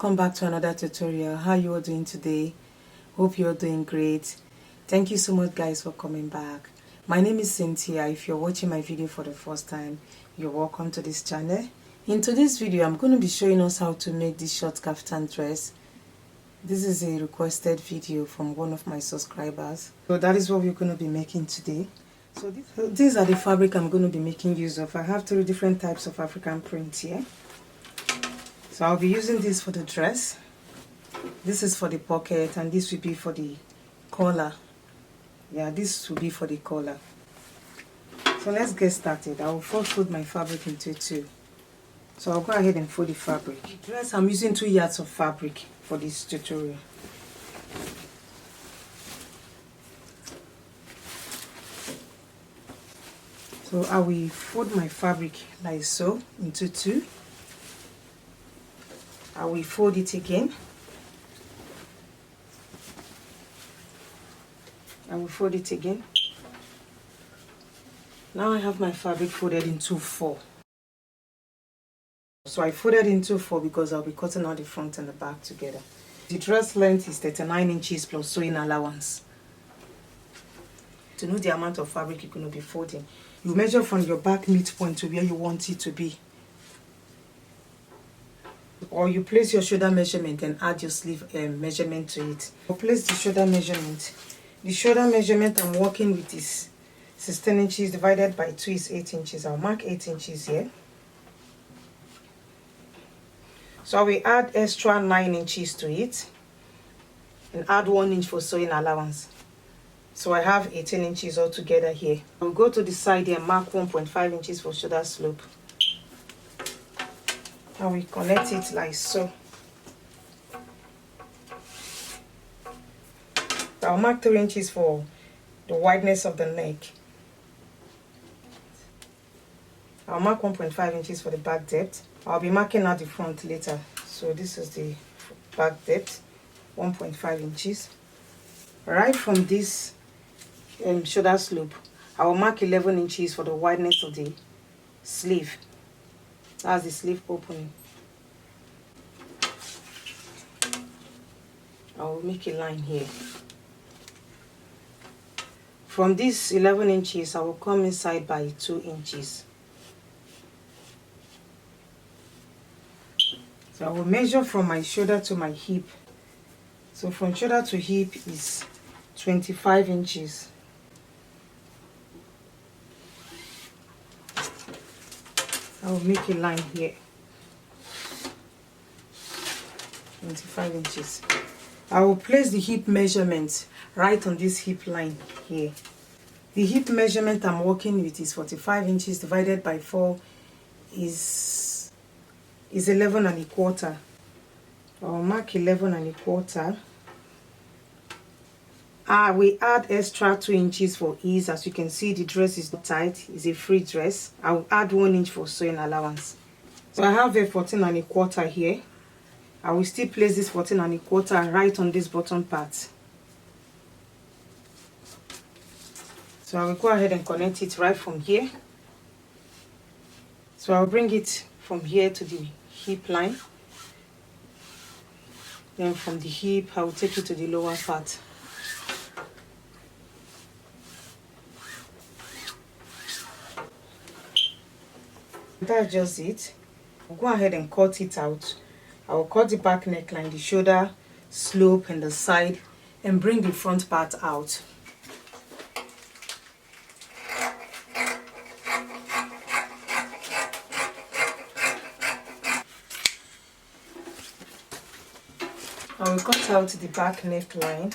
welcome back to another tutorial. How you all doing today? Hope you're doing great. Thank you so much guys for coming back. My name is Cynthia. If you're watching my video for the first time, you're welcome to this channel. In today's video, I'm going to be showing us how to make this short kaftan dress. This is a requested video from one of my subscribers, so that is what we're going to be making today. So these are the fabric I'm going to be making use of. I have 3 different types of African print here. So I'll be using this for the dress. This is for the pocket, and this will be for the collar. Yeah, this will be for the collar. So let's get started. I will first fold my fabric into 2. So I'll go ahead and fold the fabric. The dress, I'm using 2 yards of fabric for this tutorial. So I will fold my fabric like so into 2. I will fold it again. I will fold it again. Now I have my fabric folded into 4. So I folded into 4 because I'll be cutting out the front and the back together. The dress length is 39 inches plus sewing allowance. To know the amount of fabric you're going to be folding, you measure from your back midpoint to where you want it to be. Or you place your shoulder measurement and add your sleeve measurement to it. I'll place the shoulder measurement. The shoulder measurement I'm working with is 16 inches divided by 2 is 8 inches. I'll mark 8 inches here. So I will add extra 9 inches to it and add 1 inch for sewing allowance. So I have 18 inches altogether here. I'll go to the side here and mark 1.5 inches for shoulder slope. I will connect it like so. I'll mark 3 inches for the wideness of the neck. I'll mark 1.5 inches for the back depth. I'll be marking out the front later. So this is the back depth, 1.5 inches. Right from this shoulder slope, I will mark 11 inches for the wideness of the sleeve. That's the sleeve opening. I will make a line here. From this 11 inches, I will come inside by 2 inches. So I will measure from my shoulder to my hip. So from shoulder to hip is 25 inches. I will make a line here. 25 inches. I will place the hip measurement right on this hip line here. The hip measurement I'm working with is 45 inches divided by 4 is 11 and a quarter. I'll mark 11 and a quarter. We add extra 2 inches for ease. As you can see, the dress is not tight. It's a free dress. I will add 1 inch for sewing allowance. So I have a 14 and a quarter here. I will still place this 14 and a quarter right on this bottom part. So I will go ahead and connect it right from here. So I'll bring it from here to the hip line. Then from the hip, I will take it to the lower part. That's just it. I'll go ahead and cut it out. I will cut the back neckline, the shoulder slope and the side, and bring the front part out. I will cut out the back neckline.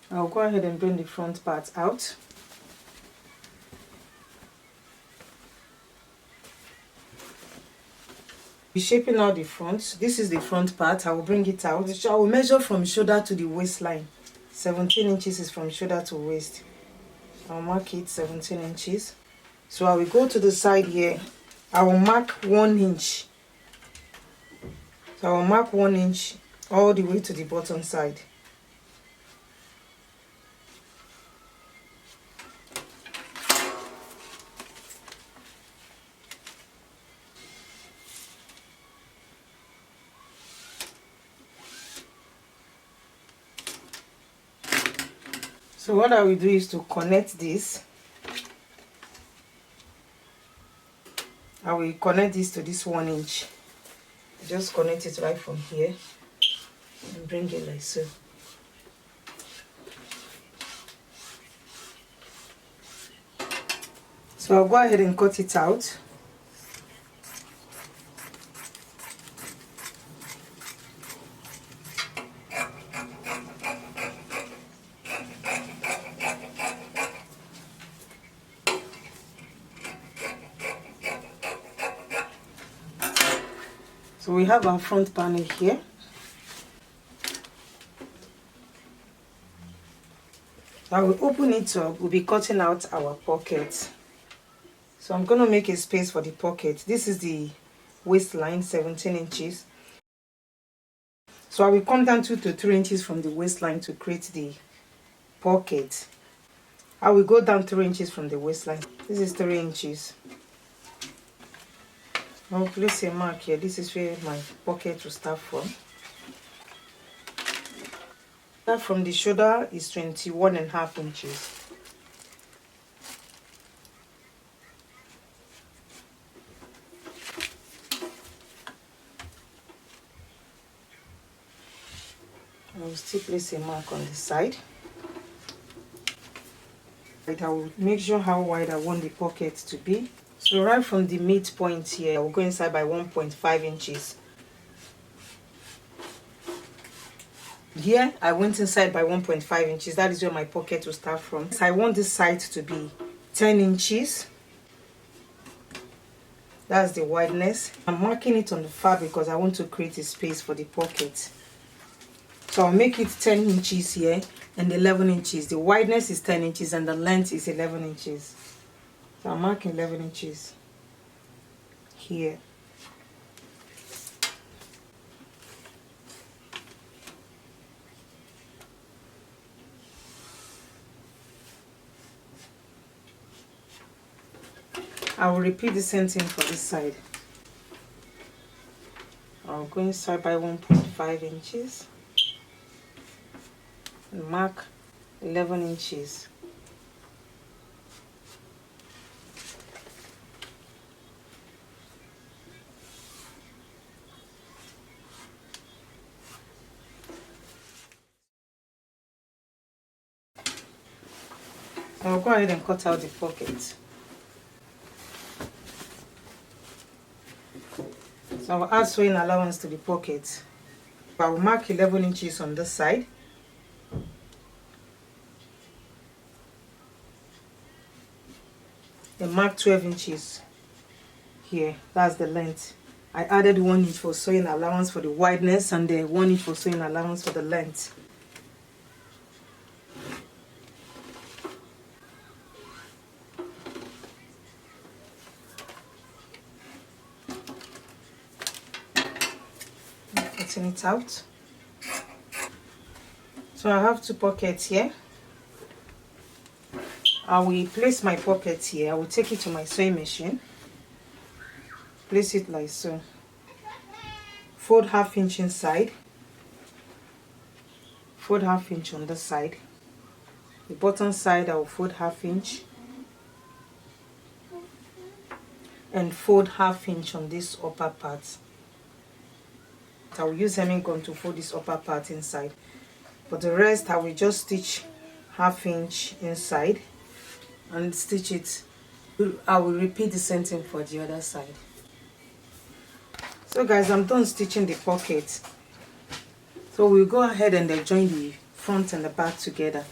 I'll go ahead and bring the front part out. Shaping out the front. This is the front part. I will bring it out. I will measure from shoulder to the waistline. 17 inches is from shoulder to waist. I'll mark it 17 inches. So I will go to the side here. I will mark 1 inch. So I will mark 1 inch all the way to the bottom side. So what I will do is to connect this. I will connect this to this 1 inch. Just connect it right from here and bring it like so. So I'll go ahead and cut it out. So we have our front panel here. I will open it up. We'll be cutting out our pocket. So I'm going to make a space for the pocket. This is the waistline, 17 inches. So I will come down 2 to 3 inches from the waistline to create the pocket. I will go down 3 inches from the waistline. This is 3 inches. I'll place a mark here. This is where my pocket will start from. Start from the shoulder is 21.5 inches. I will still place a mark on the side. I will make sure how wide I want the pocket to be. So right from the midpoint here, I will go inside by 1.5 inches. Here, I went inside by 1.5 inches. That is where my pocket will start from. So I want this side to be 10 inches. That's the wideness. I'm marking it on the fabric because I want to create a space for the pocket. So I'll make it 10 inches here and 11 inches. The wideness is 10 inches and the length is 11 inches. So I'm marking 11 inches here. I will repeat the same thing for this side. I'll go inside by 1.5 inches and mark 11 inches. I'll go ahead and cut out the pocket. So I'll add sewing allowance to the pocket. I will mark 11 inches on this side. Then mark 12 inches here. That's the length. I added 1 inch for sewing allowance for the wideness and then 1 inch for sewing allowance for the length. Cutting it out. So I have 2 pockets here. I will place my pocket here. I will take it to my sewing machine. Place it like so. Fold 1/2 inch inside. Fold 1/2 inch on this side. The bottom side I will fold 1/2 inch. And fold 1/2 inch on this upper part. I will use hemming gun to fold this upper part inside. For the rest, I will just stitch 1/2 inch inside and stitch it. I will repeat the same thing for the other side. So guys, I'm done stitching the pocket. So we'll go ahead and then join the front and the back together.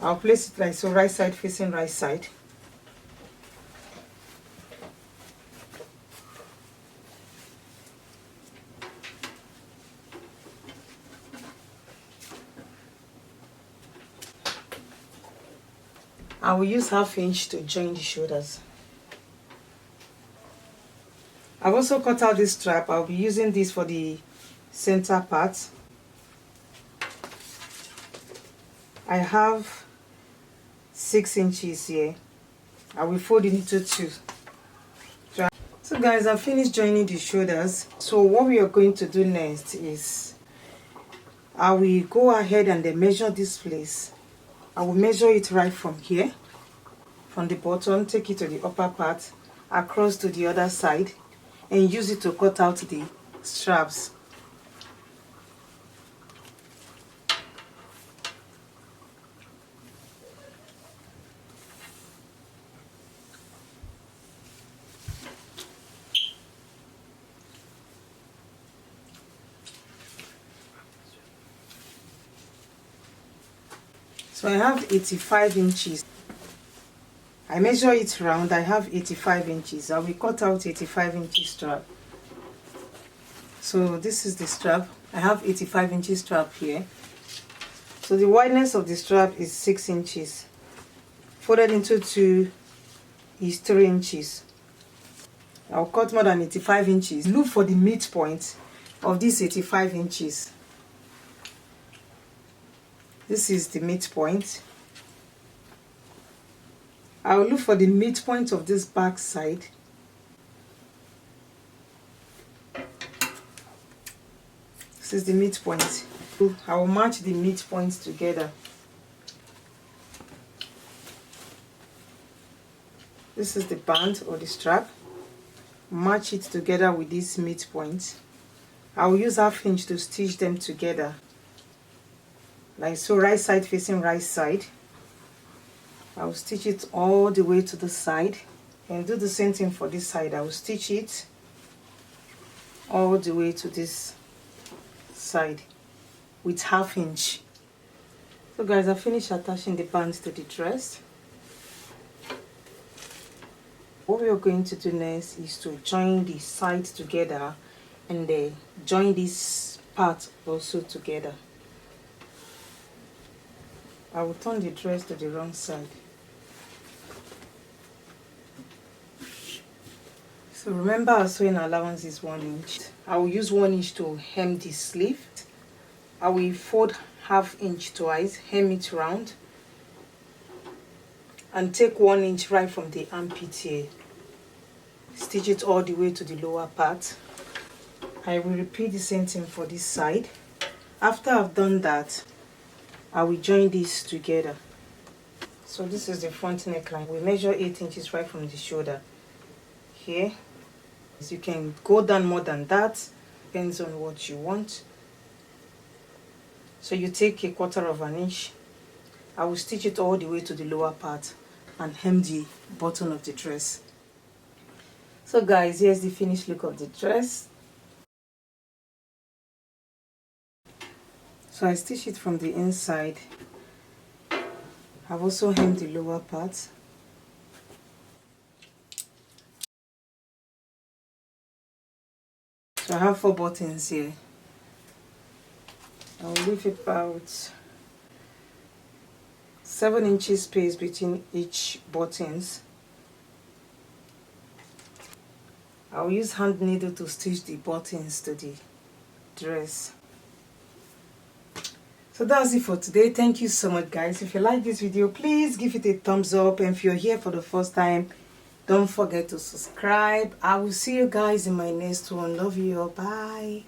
I'll place it like so, right side facing right side. I will use 1/2 inch to join the shoulders. I've also cut out this strap. I'll be using this for the center part. I have 6 inches here. I will fold it into 2. So guys, I finished joining the shoulders. So what we are going to do next is I will go ahead and then measure this place. I will measure it right from here, from the bottom, take it to the upper part, across to the other side, and use it to cut out the straps. So I have 85 inches. I measure it round. I have 85 inches. I will cut out 85 inches strap. So this is the strap. I have 85 inches strap here. So the wideness of the strap is 6 inches. Folded into 2 is 3 inches. I'll cut more than 85 inches. Look for the midpoint of this 85 inches. This is the midpoint. I will look for the midpoint of this back side. This is the midpoint. I will match the midpoints together. This is the band or the strap. Match it together with this midpoint. I will use ½ inch to stitch them together. Like so, right side facing right side. I will stitch it all the way to the side and do the same thing for this side. I will stitch it all the way to this side with ½ inch. So guys, I finished attaching the bands to the dress. What we are going to do next is to join the sides together and join this part also together. I will turn the dress to the wrong side. So remember, our sewing allowance is 1 inch. I will use 1 inch to hem the sleeve. I will fold ½ inch twice, hem it round, and take 1 inch right from the armpit here. Stitch it all the way to the lower part. I will repeat the same thing for this side. After I've done that, I will join these together. So this is the front neckline. We measure 8 inches right from the shoulder here. So you can go down more than that, depends on what you want. So you take 1/4 inch. I will stitch it all the way to the lower part and hem the bottom of the dress. So guys, here's the finished look of the dress. So I stitch it from the inside. I've also hemmed the lower part. So I have 4 buttons here. I'll leave about 7 inches space between each buttons. I'll use hand needle to stitch the buttons to the dress. So that's it for today. Thank you so much guys. If you like this video, please give it a thumbs up, and if you're here for the first time, don't forget to subscribe. I will see you guys in my next one. Love you all. Bye.